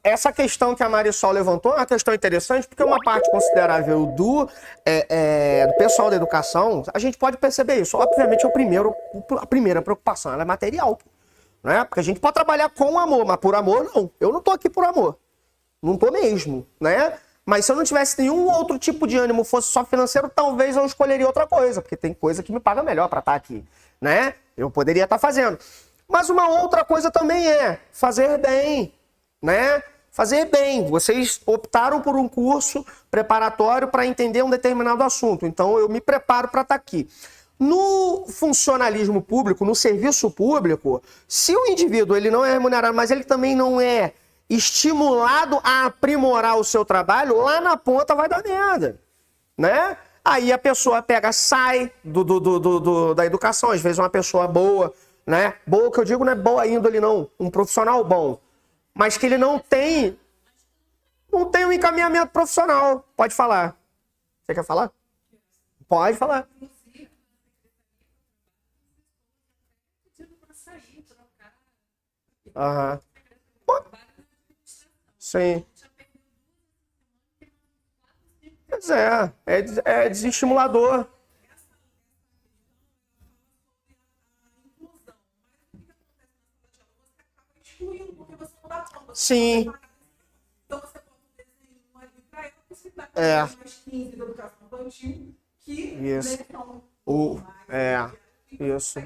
essa questão que a Marisol levantou é uma questão interessante, porque uma parte considerável do pessoal da educação, a gente pode perceber isso. Obviamente, a primeira preocupação ela é material, né? Porque a gente pode trabalhar com amor, mas por amor, não. Eu não tô aqui por amor. Não tô mesmo, né? Mas se eu não tivesse nenhum outro tipo de ânimo, fosse só financeiro, talvez eu escolheria outra coisa, porque tem coisa que me paga melhor para estar aqui, né? Eu poderia estar fazendo. Mas uma outra coisa também é fazer bem, né? Fazer bem. Vocês optaram por um curso preparatório para entender um determinado assunto. Então, eu me preparo para estar aqui. No funcionalismo público, no serviço público, se o indivíduo ele não é remunerado, mas ele também não é estimulado a aprimorar o seu trabalho, lá na ponta vai dar merda, né? Aí a pessoa sai da educação, às vezes uma pessoa boa, né? Boa que eu digo não é boa índole não, um profissional bom, mas que ele não tem um encaminhamento profissional. Pode falar. Você quer falar? Pode falar. Aham. Sim. Pois é desestimulador. Sim. Isso. Isso.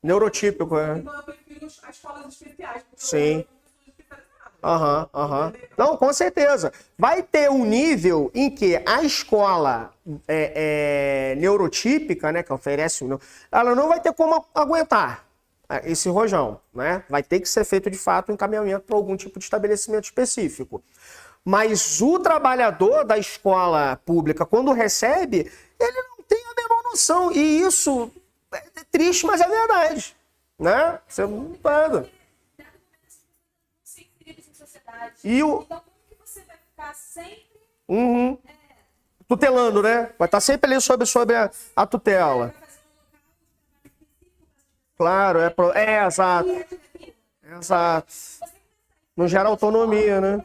Neurotípico, é. Então eu prefiro as escolas especiais. Sim. Não, com certeza. Vai ter um nível em que a escola neurotípica, né, que oferece, ela não vai ter como aguentar esse rojão, né? Vai ter que ser feito de fato um encaminhamento para algum tipo de estabelecimento específico. Mas o trabalhador da escola pública, quando recebe, ele não tem a menor noção. E isso é triste, mas é verdade, né? Você não pega. E o... Então, como que você vai ficar sempre... tutelando, né? Vai estar sempre ali sobre a tutela. Claro, exato. Exato. Não gera autonomia, né?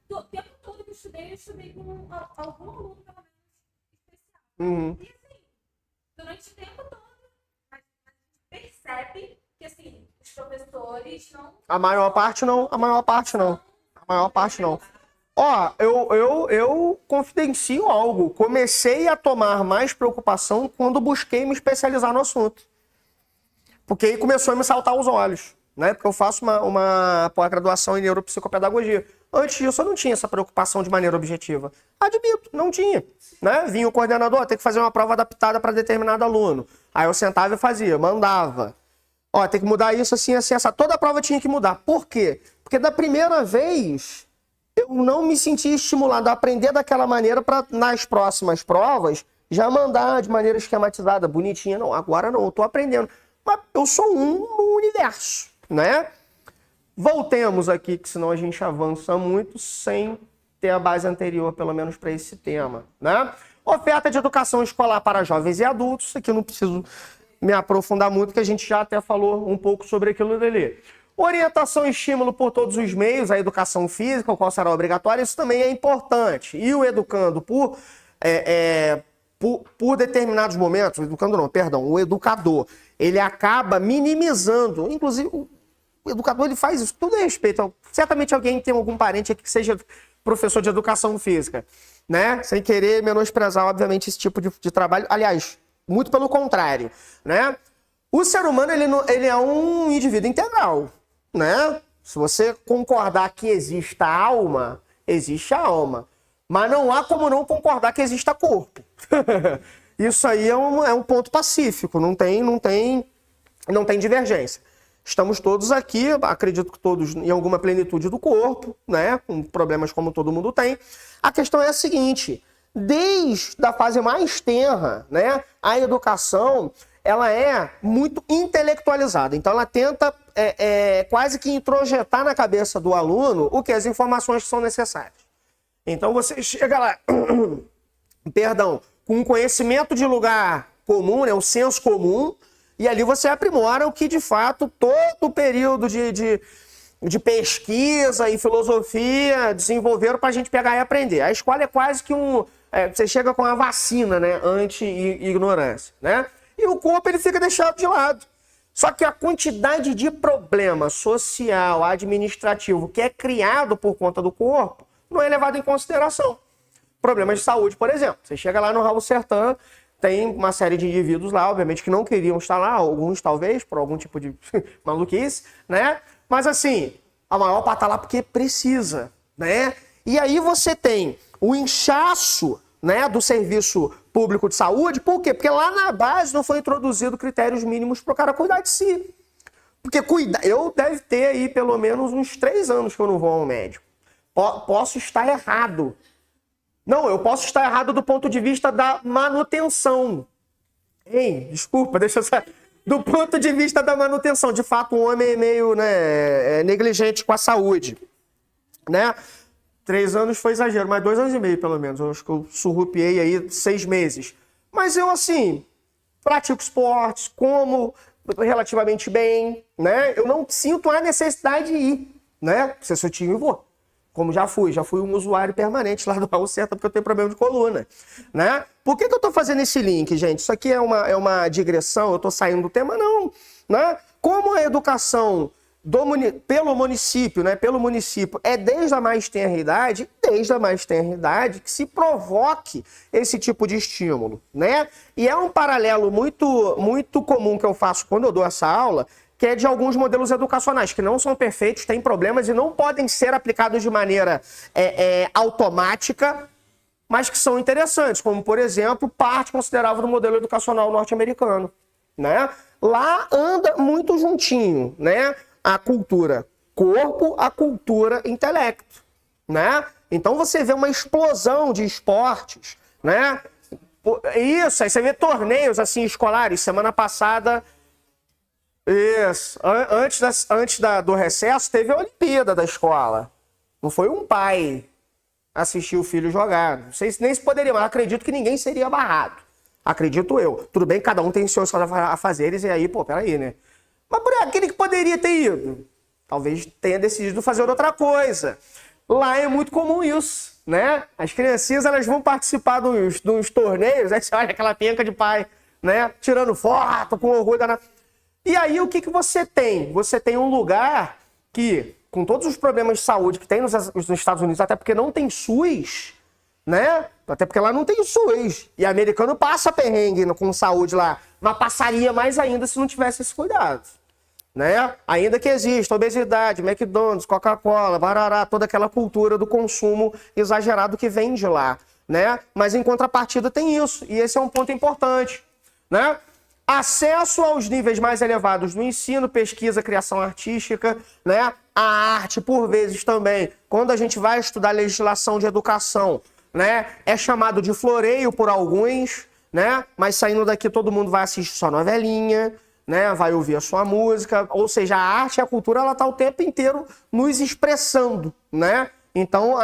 O tempo todo que eu estudei com algum aluno pelo Uhum. menos especial. E assim, durante o tempo todo, a gente percebe que assim, os professores não... A maior parte não. Ó, eu confidencio algo. Comecei a tomar mais preocupação quando busquei me especializar no assunto. Porque aí começou a me saltar os olhos, né? Porque eu faço uma pós-graduação em neuropsicopedagogia. Antes disso, eu não tinha essa preocupação de maneira objetiva. Admito, não tinha, né? Vinha o coordenador, tem que fazer uma prova adaptada para determinado aluno. Aí eu sentava e fazia, mandava. Ó, tem que mudar isso assim, assim, essa. Toda a prova tinha que mudar. Por quê? Porque da primeira vez eu não me sentia estimulado a aprender daquela maneira para nas próximas provas já mandar de maneira esquematizada, bonitinha. Não, agora não, eu tô aprendendo. Mas eu sou um no universo, né? Voltemos aqui, que senão a gente avança muito sem ter a base anterior, pelo menos para esse tema, né? Oferta de educação escolar para jovens e adultos. Aqui eu não preciso me aprofundar muito, que a gente já até falou um pouco sobre aquilo dali. Orientação e estímulo por todos os meios, a educação física, o qual será obrigatória, isso também é importante. E o educando por determinados momentos, o educador, ele acaba minimizando, inclusive o educador ele faz isso, tudo a respeito. Certamente alguém tem algum parente aqui que seja professor de educação física, né? Sem querer menosprezar, obviamente, esse tipo de trabalho. Aliás, muito pelo contrário, né? O ser humano, ele é um indivíduo integral, né? Se você concordar que exista alma, existe a alma. Mas não há como não concordar que exista corpo. Isso aí é um ponto pacífico, não tem divergência. Estamos todos aqui, acredito que todos em alguma plenitude do corpo, né? Com problemas como todo mundo tem. A questão é a seguinte, desde a fase mais tenra, né? A educação, ela é muito intelectualizada. Então, ela tenta quase que introjetar na cabeça do aluno o que as informações que são necessárias. Então, você chega lá, com um conhecimento de lugar comum, né? O senso comum, E ali você aprimora o que, de fato, todo o período de pesquisa e filosofia desenvolveram para a gente pegar e aprender. A escola é quase que você chega com a vacina, né? Anti-ignorância, né? E o corpo, ele fica deixado de lado. Só que a quantidade de problema social, administrativo, que é criado por conta do corpo, não é levado em consideração. Problemas de saúde, por exemplo. Você chega lá no Raul Sertã, tem uma série de indivíduos lá, obviamente, que não queriam estar lá, alguns talvez, por algum tipo de maluquice, né? Mas assim, a maior parte tá lá porque precisa, né? E aí você tem o inchaço, né, do serviço público de saúde. Por quê? Porque lá na base não foi introduzido critérios mínimos para o cara cuidar de si. Porque eu deve ter aí pelo menos uns 3 anos que eu não vou ao médico. Posso estar errado. Não, eu posso estar errado do ponto de vista da manutenção. Hein? Desculpa, deixa eu sair. Do ponto de vista da manutenção. De fato, o homem é meio, né, negligente com a saúde, né? 3 anos foi exagero, mas 2 anos e meio, pelo menos. Eu acho que eu surrupiei aí 6 meses. Mas eu, assim, pratico esportes, como relativamente bem, né? Eu não sinto a necessidade de ir, né? Se eu tinha, eu vou. Como já fui um usuário permanente lá do Raul Sertã, porque eu tenho problema de coluna, né? Por que eu tô fazendo esse link, gente? Isso aqui é uma digressão, eu tô saindo do tema, não, né? Como a educação pelo município, né? Pelo município, é desde a mais tenra idade, que se provoque esse tipo de estímulo, né? E é um paralelo muito, muito comum que eu faço quando eu dou essa aula, que é de alguns modelos educacionais, que não são perfeitos, têm problemas e não podem ser aplicados de maneira automática, mas que são interessantes, como, por exemplo, parte considerável do modelo educacional norte-americano, né? Lá anda muito juntinho, né? A cultura corpo, a cultura intelecto, né? Então você vê uma explosão de esportes, né? Isso, aí você vê torneios assim escolares. Semana passada, isso, antes do recesso, teve a Olimpíada da escola. Não foi um pai assistir o filho jogar. Não sei nem se poderia, mas acredito que ninguém seria barrado. Acredito eu. Tudo bem que cada um tem seus afazeres e aí, pô, peraí, né? Mas por aquele que poderia ter ido, talvez tenha decidido fazer outra coisa. Lá é muito comum isso, né? As criancinhas, elas vão participar dos torneios, aí você olha aquela penca de pai, né? Tirando foto, com orgulho da... E aí, o que você tem? Você tem um lugar que, com todos os problemas de saúde que tem nos Estados Unidos, até porque não tem SUS, né? Até porque lá não tem SUS. E americano passa perrengue com saúde lá, mas passaria mais ainda se não tivesse esse cuidado, né? Ainda que exista obesidade, McDonald's, Coca-Cola, barará, toda aquela cultura do consumo exagerado que vem de lá, né? Mas em contrapartida tem isso, e esse é um ponto importante, né? Acesso aos níveis mais elevados do ensino, pesquisa, criação artística, né? A arte, por vezes, também. Quando a gente vai estudar legislação de educação, né? É chamado de floreio por alguns, né? Mas saindo daqui todo mundo vai assistir sua novelinha, né? Vai ouvir a sua música. Ou seja, a arte e a cultura, ela tá o tempo inteiro nos expressando, né? Então,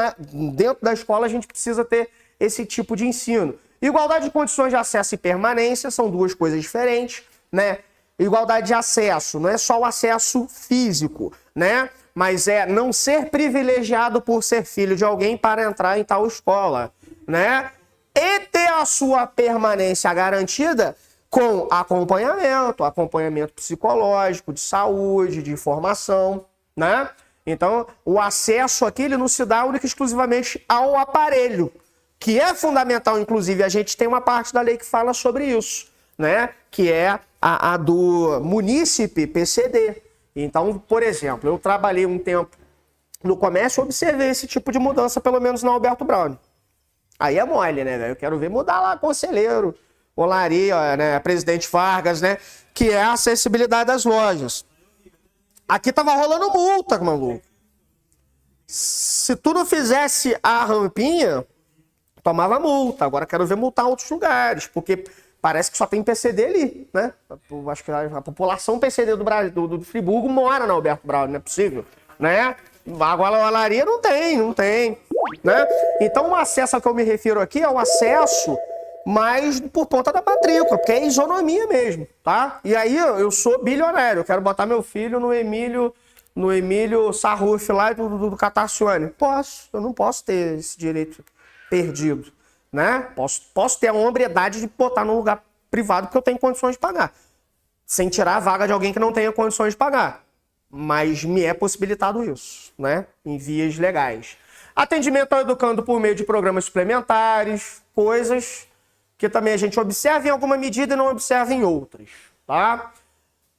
dentro da escola, a gente precisa ter esse tipo de ensino. Igualdade de condições de acesso e permanência são duas coisas diferentes, né? Igualdade de acesso não é só o acesso físico, né? Mas é não ser privilegiado por ser filho de alguém para entrar em tal escola, né? E ter a sua permanência garantida com acompanhamento psicológico, de saúde, de informação, né? Então, o acesso aqui ele não se dá única e exclusivamente ao aparelho, que é fundamental, inclusive, a gente tem uma parte da lei que fala sobre isso, né? Que é a do munícipe PCD. Então, por exemplo, eu trabalhei um tempo no comércio e observei esse tipo de mudança, pelo menos na Alberto Brown. Aí é mole, né, velho? Eu quero ver mudar lá conselheiro, Olaria, né? Presidente Vargas, né? Que é a acessibilidade das lojas. Aqui tava rolando multa, maluco. Se tu não fizesse a rampinha, tomava multa. Agora quero ver multar outros lugares, porque parece que só tem PCD ali, né? Eu acho que a população PCD do Brasil, do Friburgo mora na Alberto Brown, não é possível, né? Agora a Olaria não tem, né? Então o acesso ao que eu me refiro aqui é o acesso mas por conta da matrícula, porque é isonomia mesmo, tá? E aí eu sou bilionário, eu quero botar meu filho no Emílio Sarruf lá do Catarcione. Posso, eu não posso ter esse direito perdido, né? Posso ter a hombridade de botar num lugar privado porque eu tenho condições de pagar, sem tirar a vaga de alguém que não tenha condições de pagar. Mas me é possibilitado isso, né? Em vias legais. Atendimento ao educando por meio de programas suplementares, coisas que também a gente observa em alguma medida e não observa em outras, tá?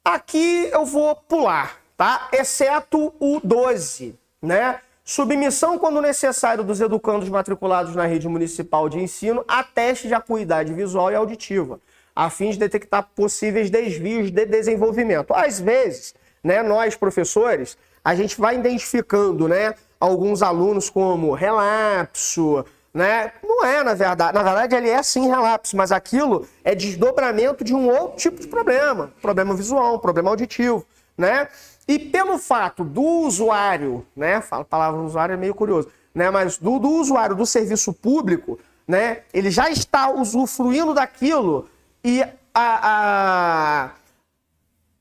Aqui eu vou pular, tá? Exceto o 12, né? Submissão, quando necessário, dos educandos matriculados na rede municipal de ensino a teste de acuidade visual e auditiva, a fim de detectar possíveis desvios de desenvolvimento. Às vezes, né, nós, professores, a gente vai identificando, né, alguns alunos como relapso, né? Não é, na verdade ele é sim relapso, mas aquilo é desdobramento de um outro tipo de problema visual, problema auditivo, né? E pelo fato do usuário, né, a palavra usuário é meio curioso, né, mas do usuário do serviço público, né, ele já está usufruindo daquilo e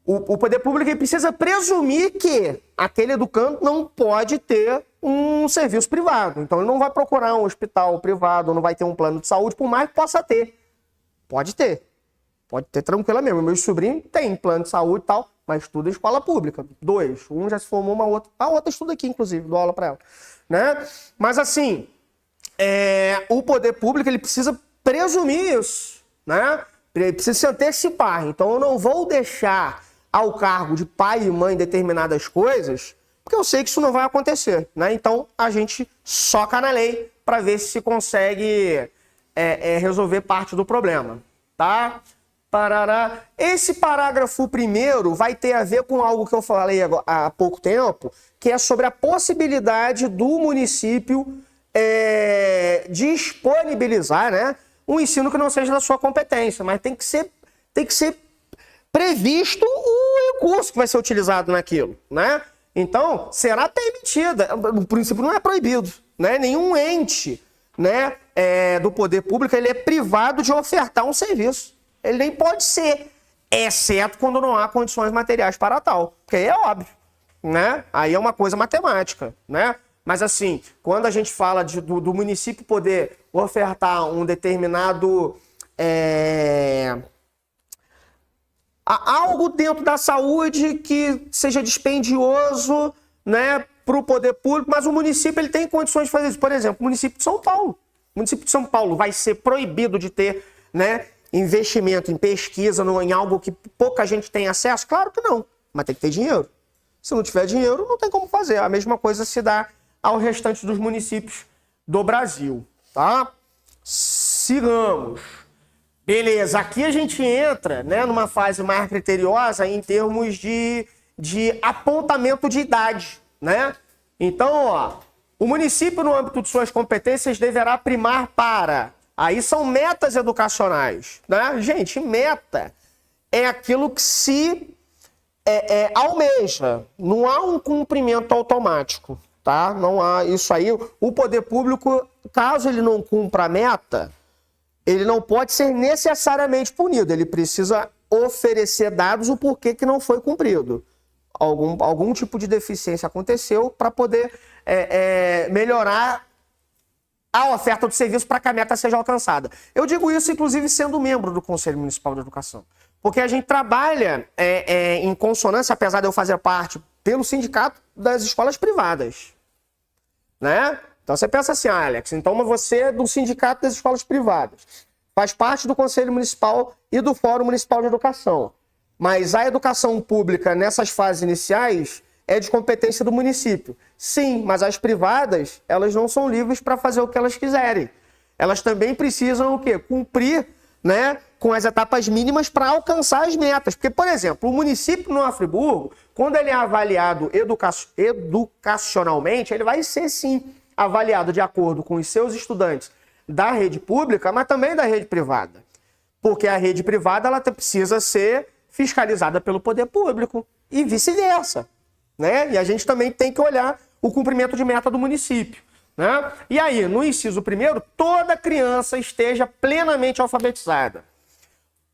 o poder público ele precisa presumir que aquele educando não pode ter um serviço privado. Então ele não vai procurar um hospital privado, não vai ter um plano de saúde, por mais que possa ter. Pode ter tranquilamente. Meu sobrinho tem plano de saúde e tal, mas estuda em escola pública. 2. Um já se formou, a outra estuda aqui, inclusive, dou aula para ela. Né? Mas assim, o poder público ele precisa presumir isso, né? Ele precisa se antecipar. Então eu não vou deixar ao cargo de pai e mãe determinadas coisas, porque eu sei que isso não vai acontecer, né? Então a gente soca na lei para ver se consegue resolver parte do problema, tá? Parará. Esse parágrafo primeiro vai ter a ver com algo que eu falei há pouco tempo, que é sobre a possibilidade do município disponibilizar, né, um ensino que não seja da sua competência, mas tem que ser previsto o recurso que vai ser utilizado naquilo, né? Então, será permitida. O princípio não é proibido, né? Nenhum ente, né, do poder público ele é privado de ofertar um serviço. Ele nem pode ser, exceto quando não há condições materiais para tal. Porque aí é óbvio, né? Aí é uma coisa matemática, né? Mas assim, quando a gente fala do município poder ofertar um determinado algo dentro da saúde que seja dispendioso, né, para o poder público, mas o município ele tem condições de fazer isso. Por exemplo, o município de São Paulo. O município de São Paulo vai ser proibido de ter, né, investimento em pesquisa, em algo que pouca gente tem acesso? Claro que não, mas tem que ter dinheiro. Se não tiver dinheiro, não tem como fazer. A mesma coisa se dá ao restante dos municípios do Brasil, tá? Sigamos. Beleza, aqui a gente entra, né, numa fase mais criteriosa em termos de apontamento de idade, né? Então, ó, o município, no âmbito de suas competências, deverá primar para... Aí são metas educacionais, né? Gente, meta é aquilo que se almeja. Não há um cumprimento automático, tá? Não há isso aí. O poder público, caso ele não cumpra a meta, ele não pode ser necessariamente punido. Ele precisa oferecer dados o porquê que não foi cumprido. Algum tipo de deficiência aconteceu para poder melhorar a oferta do serviço para que a meta seja alcançada. Eu digo isso, inclusive, sendo membro do Conselho Municipal de Educação. Porque a gente trabalha em consonância, apesar de eu fazer parte pelo sindicato das escolas privadas, né? Então você pensa assim, Alex, então você é do sindicato das escolas privadas, faz parte do Conselho Municipal e do Fórum Municipal de Educação, mas a educação pública nessas fases iniciais é de competência do município. Sim, mas as privadas, elas não são livres para fazer o que elas quiserem. Elas também precisam o quê? Cumprir, né, com as etapas mínimas para alcançar as metas. Porque, por exemplo, o município no Friburgo, quando ele é avaliado educacionalmente, ele vai ser, sim, avaliado de acordo com os seus estudantes da rede pública, mas também da rede privada. Porque a rede privada ela precisa ser fiscalizada pelo poder público e vice-versa, né? E a gente também tem que olhar o cumprimento de meta do município. né? E aí, no inciso primeiro, toda criança esteja plenamente alfabetizada.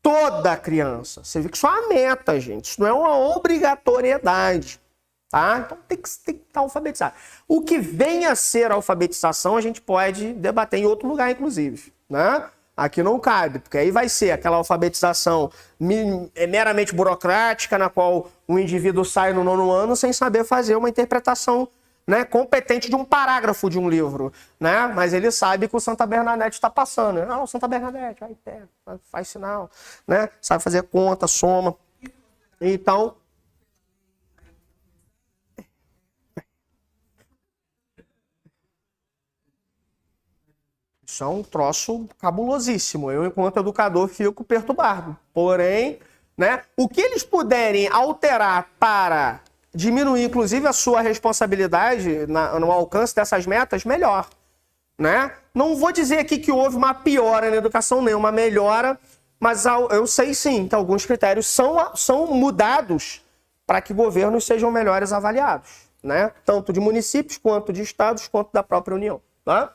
Toda criança. Você vê que isso é uma meta, gente. Isso não é uma obrigatoriedade. Tá? Então tem que estar alfabetizado. O que vem a ser a alfabetização, a gente pode debater em outro lugar, inclusive. Né? Aqui não cabe, porque aí vai ser aquela alfabetização meramente burocrática, na qual o indivíduo sai no 9º ano sem saber fazer uma interpretação, né, competente de um parágrafo de um livro, né? Mas ele sabe que o Santa Bernadette está passando. Ah, o Santa Bernadette, aí pega, faz sinal, né? Sabe fazer conta, soma. Então, isso é um troço cabulosíssimo. Eu, enquanto educador, fico perturbado. Porém, né, o que eles puderem alterar para diminuir, inclusive, a sua responsabilidade no alcance dessas metas, melhor. Né? Não vou dizer aqui que houve uma piora na educação, nem uma melhora, mas eu sei sim que alguns critérios são mudados para que governos sejam melhores avaliados. Né? Tanto de municípios, quanto de estados, quanto da própria União. Tá?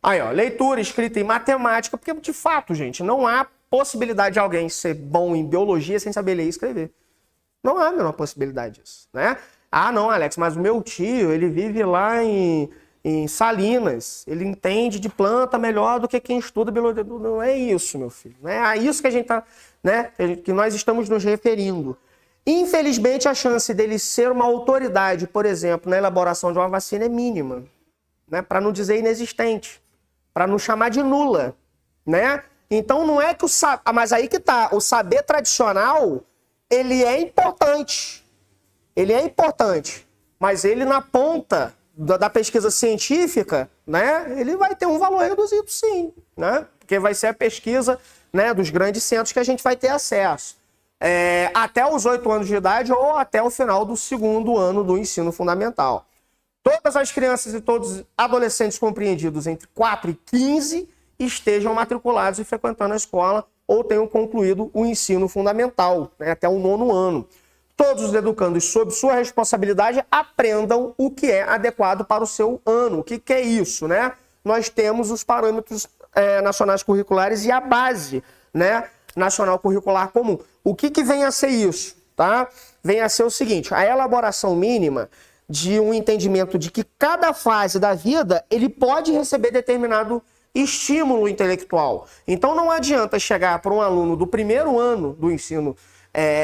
Aí, ó, leitura, escrita e matemática, porque de fato, gente, não há possibilidade de alguém ser bom em biologia sem saber ler e escrever. Não há a menor possibilidade disso, né? Ah, não, Alex, mas o meu tio, ele vive lá em Salinas, ele entende de planta melhor do que quem estuda biologia. Não é isso, meu filho. Não é a isso que a gente tá, né? Que nós estamos nos referindo. Infelizmente, a chance dele ser uma autoridade, por exemplo, na elaboração de uma vacina é mínima, né? Para não dizer inexistente, para não chamar de nula, né? Então não é que mas aí que tá, o saber tradicional, ele é importante. Ele é importante, mas ele na ponta da pesquisa científica, né, ele vai ter um valor reduzido sim, né? Porque vai ser a pesquisa, né, dos grandes centros que a gente vai ter acesso. Até os 8 anos de idade ou até o final do 2º ano do ensino fundamental. Todas as crianças e todos os adolescentes compreendidos entre 4 e 15 estejam matriculados e frequentando a escola ou tenham concluído o ensino fundamental, né, até o 9º ano. Todos os educandos, sob sua responsabilidade, aprendam o que é adequado para o seu ano. O que é isso, né? Nós temos os parâmetros nacionais curriculares e a base, né, nacional curricular comum. O que vem a ser isso? Tá? Vem a ser o seguinte, a elaboração mínima de um entendimento de que cada fase da vida ele pode receber determinado estímulo intelectual. Então não adianta chegar para um aluno do 1º ano do ensino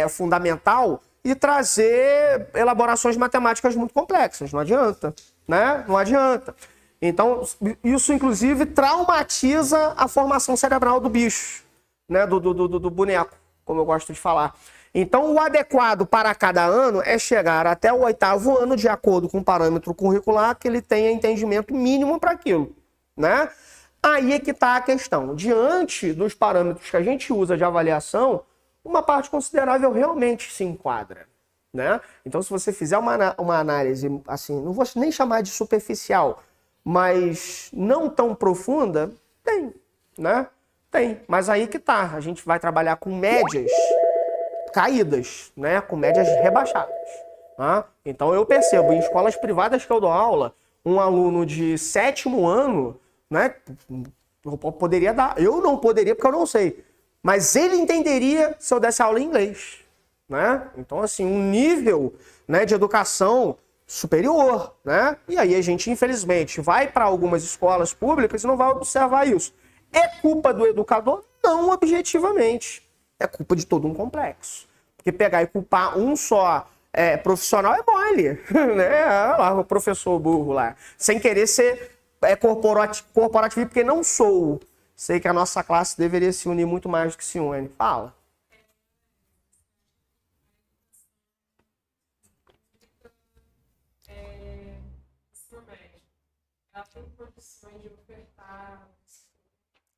fundamental e trazer elaborações matemáticas muito complexas. Não adianta, né? Não adianta. Então, isso inclusive traumatiza a formação cerebral do bicho, né? Do boneco, como eu gosto de falar. Então, o adequado para cada ano é chegar até o 8º ano, de acordo com o parâmetro curricular, que ele tenha entendimento mínimo para aquilo, né? Aí é que está a questão. Diante dos parâmetros que a gente usa de avaliação, uma parte considerável realmente se enquadra, né? Então, se você fizer uma análise, assim, não vou nem chamar de superficial, mas não tão profunda, tem, né? Tem. Mas aí que tá. A gente vai trabalhar com médias caídas, né? Com médias rebaixadas. Tá? Então, eu percebo, em escolas privadas que eu dou aula, um aluno de 7º ano, né? Eu poderia dar. Eu não poderia porque eu não sei. Mas ele entenderia se eu desse aula em inglês, né? Então, assim, um nível, né, de educação superior, né? E aí a gente, infelizmente, vai para algumas escolas públicas e não vai observar isso. É culpa do educador? Não objetivamente. É culpa de todo um complexo. Porque pegar e culpar um só profissional é mole, né? Olha lá, o professor burro lá. Sem querer ser corporativo, porque não sou. Sei que a nossa classe deveria se unir muito mais do que se une. Fala. Ela tem condições de ofertar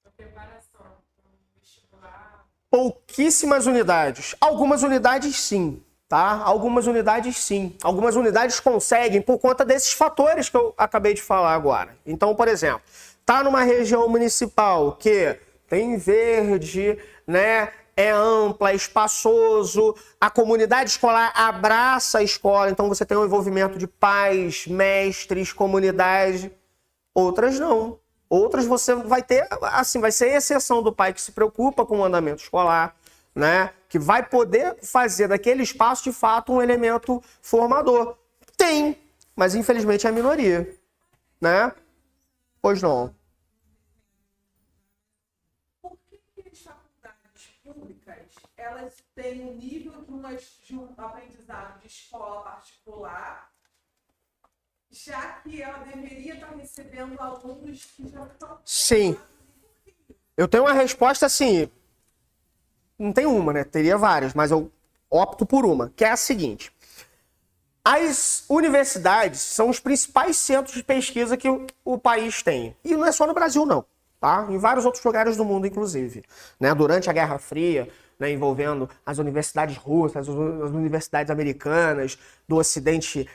a preparação para o vestibular? Pouquíssimas unidades. Algumas unidades sim, tá? Algumas unidades sim. Algumas unidades conseguem por conta desses fatores que eu acabei de falar agora. Então, por exemplo, tá numa região municipal que tem verde, né? É ampla, é espaçoso, a comunidade escolar abraça a escola, então você tem um envolvimento de pais, mestres, comunidade. outras não. Outras você vai ter, assim, vai ser exceção do pai que se preocupa com o andamento escolar, né? Que vai poder fazer daquele espaço, de fato, um elemento formador. Tem, mas infelizmente é a minoria, né? Pois não. Por que as faculdades públicas, elas têm um nível de um aprendizado de escola particular, já que ela deveria estar recebendo alunos que já estão... Sim. Eu tenho uma resposta assim, não tem uma, né? Teria várias, mas eu opto por uma, que é a seguinte. As universidades são os principais centros de pesquisa que o país tem. E não é só no Brasil, não. Tá? Em vários outros lugares do mundo, inclusive. Né? Durante a Guerra Fria, né, envolvendo as universidades russas, as universidades americanas, do Ocidente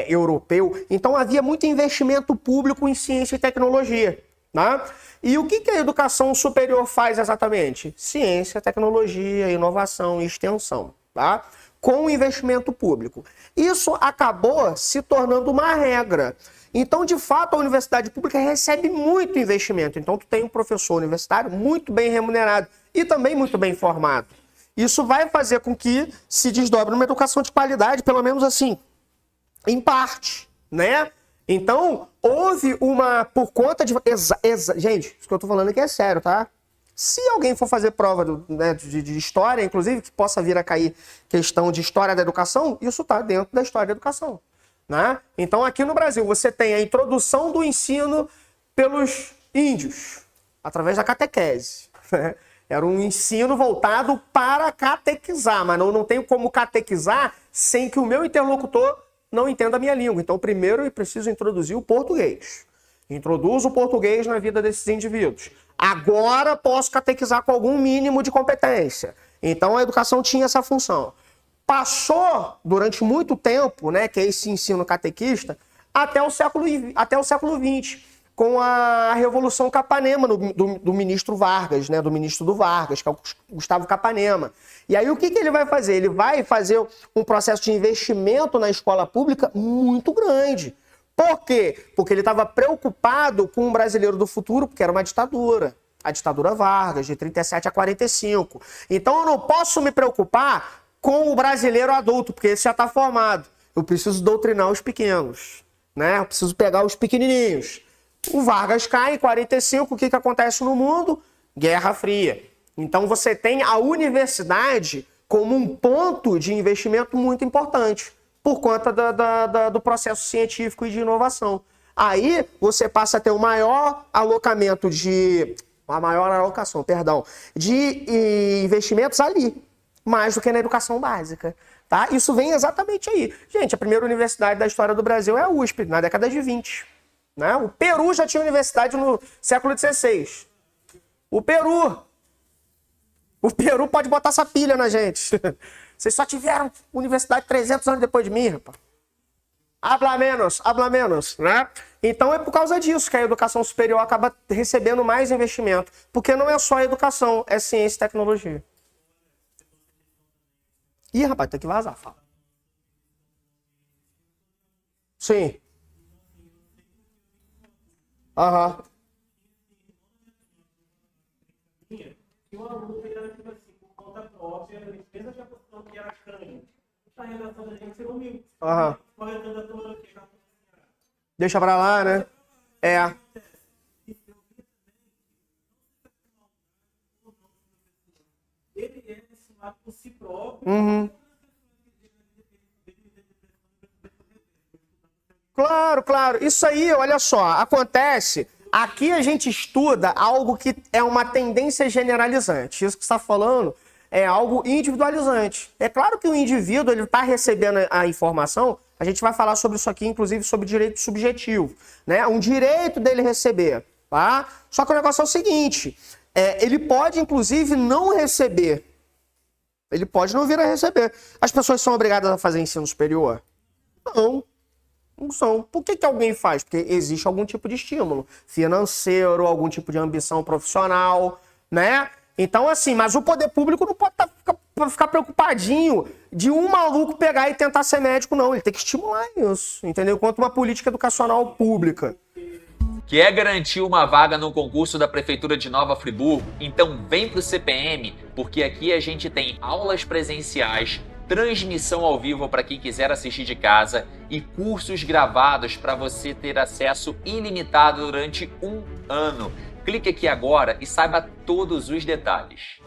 europeu. Então havia muito investimento público em ciência e tecnologia. Né? E o que a educação superior faz exatamente? Ciência, tecnologia, inovação e extensão. Tá? Com o investimento público. Isso acabou se tornando uma regra. Então, de fato, a universidade pública recebe muito investimento. Então, tu tem um professor universitário muito bem remunerado e também muito bem formado. Isso vai fazer com que se desdobre uma educação de qualidade, pelo menos assim, em parte, né? Então, houve uma, por conta de... Gente, isso que eu tô falando aqui é sério, tá? Se alguém for fazer prova de história, inclusive, que possa vir a cair questão de história da educação, isso está dentro da história da educação. Né? Então, aqui no Brasil, você tem a introdução do ensino pelos índios, através da catequese. Né? Era um ensino voltado para catequizar, mas não tenho como catequizar sem que o meu interlocutor não entenda a minha língua. Então, primeiro eu preciso introduzir o português. Introduzo o português na vida desses indivíduos. Agora posso catequizar com algum mínimo de competência. Então a educação tinha essa função. Passou durante muito tempo, né, que é esse ensino catequista, até o século XX, com a Revolução Capanema do ministro Vargas, né, do ministro do Vargas, que é o Gustavo Capanema. E aí o que ele vai fazer? Ele vai fazer um processo de investimento na escola pública muito grande. Por quê? Porque ele estava preocupado com o brasileiro do futuro, porque era uma ditadura. A ditadura Vargas, de 37 a 45. Então eu não posso me preocupar com o brasileiro adulto, porque esse já está formado. Eu preciso doutrinar os pequenos, né? Eu preciso pegar os pequenininhos. O Vargas cai em 45, o que acontece no mundo? Guerra Fria. Então você tem a universidade como um ponto de investimento muito importante, por conta do processo científico e de inovação. Aí você passa a ter o maior alocamento de... A maior alocação, perdão, de investimentos ali, mais do que na educação básica. Tá? Isso vem exatamente aí. Gente, a primeira universidade da história do Brasil é a USP, na década de 20. Né? O Peru já tinha universidade no século XVI. O Peru pode botar essa pilha na gente. Vocês só tiveram universidade 300 anos depois de mim, rapaz. Habla menos, né? Então é por causa disso que a educação superior acaba recebendo mais investimento. Porque não é só educação, é ciência e tecnologia. Ih, rapaz, tem que vazar, fala. Sim. Aham. E o aluno era tipo assim, por conta própria, mesmo que a posição que era crânio, a redação da gente ser humilde. Aham. Corretando a tua que já Deixa pra lá, né? É. ele é ensinado por si próprio. Uhum. Claro. Isso aí, olha só, acontece. Aqui a gente estuda algo que é uma tendência generalizante. Isso que você está falando é algo individualizante. É claro que o indivíduo ele está recebendo a informação, a gente vai falar sobre isso aqui, inclusive sobre direito subjetivo, né? Um direito dele receber, tá? Só que o negócio é o seguinte, ele pode, inclusive, não receber. Ele pode não vir a receber. As pessoas são obrigadas a fazer ensino superior? Não. Não são. Por que alguém faz? Porque existe algum tipo de estímulo financeiro, algum tipo de ambição profissional, né? Então, assim, mas o poder público não pode ficar preocupadinho de um maluco pegar e tentar ser médico, não. Ele tem que estimular isso, entendeu? Quanto uma política educacional pública. Quer garantir uma vaga no concurso da Prefeitura de Nova Friburgo? Então vem pro CPM, porque aqui a gente tem aulas presenciais, transmissão ao vivo para quem quiser assistir de casa e cursos gravados para você ter acesso ilimitado durante 1 ano. Clique aqui agora e saiba todos os detalhes.